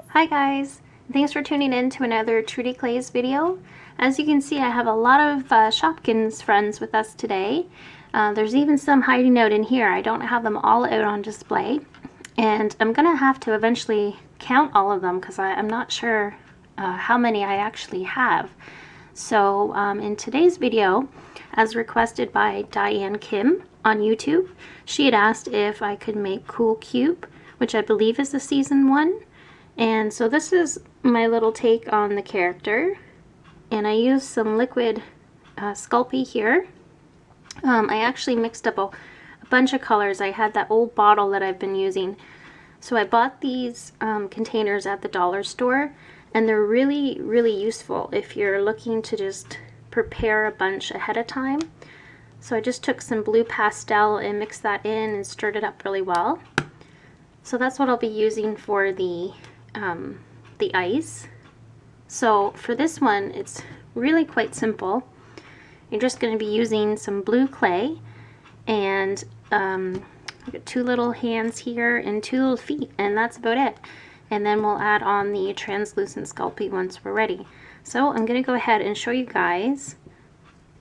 Hi guys, thanks for tuning in to another Trudie Clays video. As you can see, I have a lot of Shopkins friends with us today. There's even some hiding out in here. I don't have them all out on display, and I'm gonna have to eventually count all of them because I'm not sure how many I actually have. So in today's video, as requested by Diane Kim on YouTube, she had asked if I could make Cool Cube, which I believe is the season 1. And so this is my little take on the character, and I used some liquid Sculpey here. I actually mixed up a bunch of colors. I had that old bottle that I've been using, so I bought these containers at the dollar store, and they're really useful if you're looking to just prepare a bunch ahead of time. So I just took some blue pastel and mixed that in and stirred it up really well. So that's what I'll be using for the ice. So for this one, it's really quite simple. You're just going to be using some blue clay, and I've got 2 little hands here and 2 little feet, and that's about it. And then we'll add on the translucent Sculpey once we're ready. So I'm going to go ahead and show you guys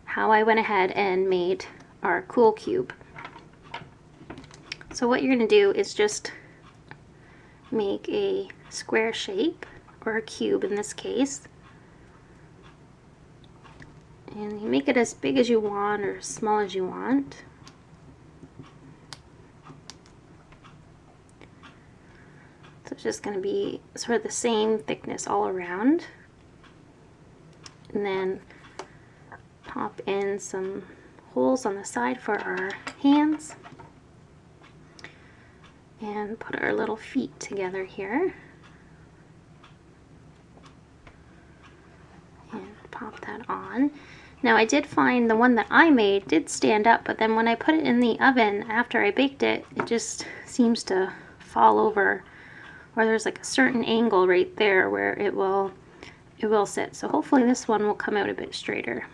how I went ahead and made our Cool Cube. So what you're going to do is just make a square shape, or a cube in this case, and you make it as big as you want or as small as you want. So it's just going to be sort of the same thickness all around, and then pop in some holes on the side for our hands, and put our little feet together here, and pop that on. Now I did find the one that I made did stand up, but then when I put it in the oven after I baked it, it just seems to fall over, or there's like a certain angle right there where it will sit. So hopefully this one will come out a bit straighter.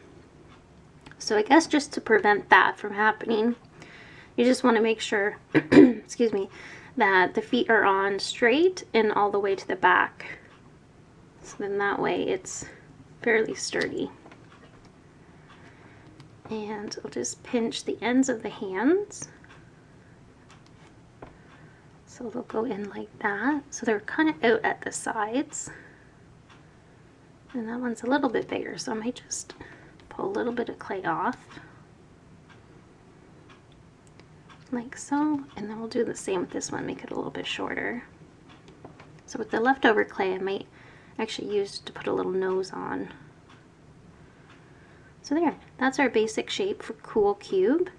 So I guess just to prevent that from happening, you just want to make sure excuse me, that the feet are on straight and all the way to the back. So then that way it's fairly sturdy. And I'll just pinch the ends of the hands. So they'll go in like that. So they're kind of out at the sides. And that one's a little bit bigger, so I might just pull a little bit of clay off. Like so, and then we'll do the same with this one, make it a little bit shorter. So with the leftover clay, I might actually use to put a little nose on. So there, that's our basic shape for Cool Cube.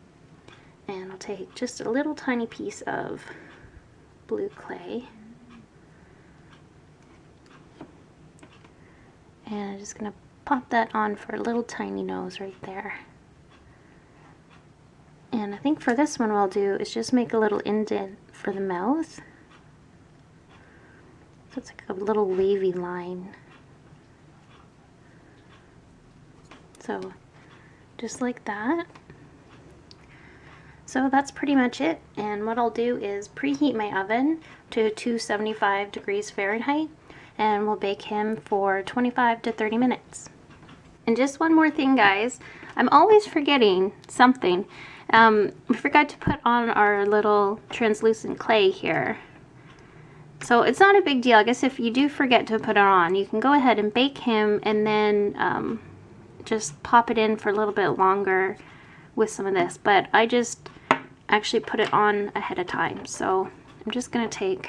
And I'll take just a little tiny piece of blue clay, and I'm just going to pop that on for a little tiny nose right there. And I think for this one what I'll do is just make a little indent for the mouth. So it's like a little wavy line. So just like that. So that's pretty much it. And what I'll do is preheat my oven to 275 degrees Fahrenheit, and we'll bake him for 25 to 30 minutes. And just one more thing, guys. I'm always forgetting something. We forgot to put on our little translucent clay here. So it's not a big deal. I guess if you do forget to put it on, you can go ahead and bake him and then just pop it in for a little bit longer with some of this. But I just actually put it on ahead of time. So I'm just going to take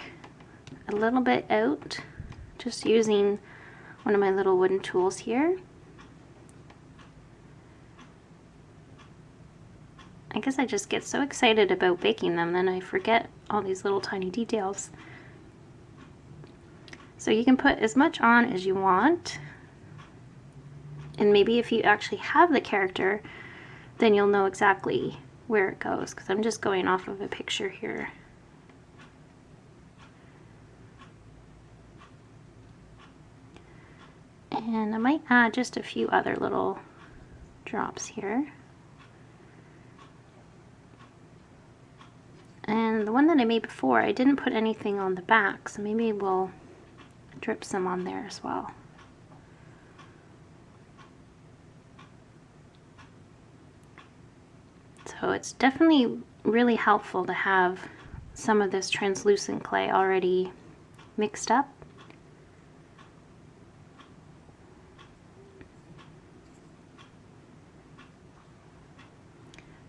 a little bit out, just using one of my little wooden tools here. I guess I just get so excited about baking them, then I forget all these little tiny details. So you can put as much on as you want, and maybe if you actually have the character, then you'll know exactly where it goes, because I'm just going off of a picture here. And I might add just a few other little drops here. And And the one that I made before, I didn't put anything on the back, so maybe we'll drip some on there as well. So it's definitely really helpful to have some of this translucent clay already mixed up.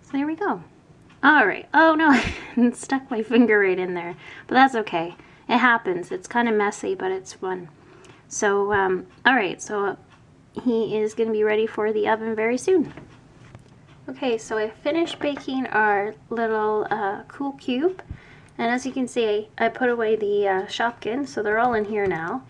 So there we go. All right. Oh no, I stuck my finger right in there, but that's okay. It happens. It's kind of messy, but it's fun. So, all right. So he is going to be ready for the oven very soon. Okay, so I finished baking our little cool cube, and as you can see, I put away the Shopkins, so they're all in here now.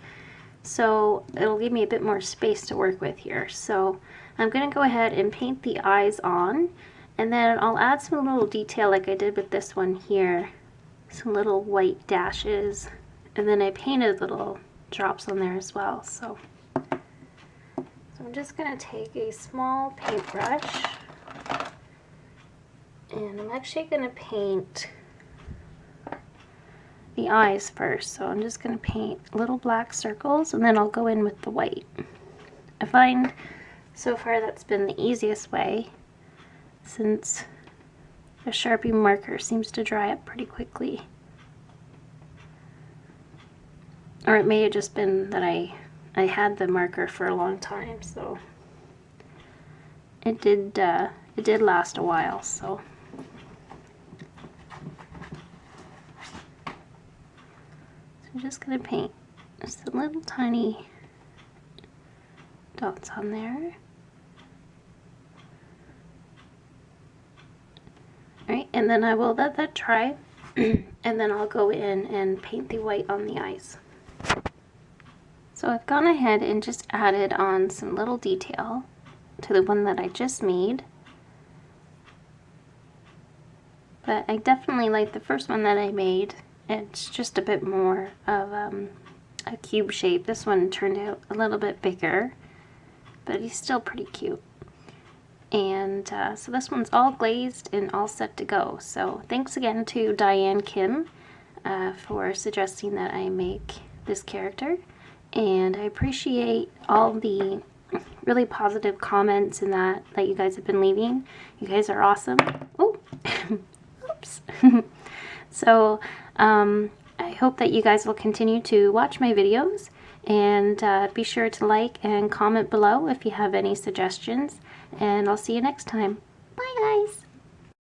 So it'll give me a bit more space to work with here. So I'm going to go ahead and paint the eyes on, and then I'll add some little detail like I did with this one here. Some little white dashes, and then I painted little drops on there as well. So I'm just going to take a small paintbrush, and I'm actually going to paint the eyes first. So I'm just going to paint little black circles, and then I'll go in with the white. I find so far that's been the easiest way, since the Sharpie marker seems to dry up pretty quickly. Or it may have just been that I had the marker for a long time, so it did last a while. So I'm just going to paint just a little tiny dots on there. Alright, and then I will let that dry, and then I'll go in and paint the white on the eyes. So I've gone ahead and just added on some little detail to the one that I just made. But I definitely like the first one that I made. It's just a bit more of a cube shape. This one turned out a little bit bigger, but he's still pretty cute. And so this one's all glazed and all set to go. So thanks again to Diane Kim for suggesting that I make this character. And I appreciate all the really positive comments and that you guys have been leaving. You guys are awesome. Oh, oops. So I hope that you guys will continue to watch my videos, and be sure to like and comment below if you have any suggestions, and I'll see you next time. Bye guys!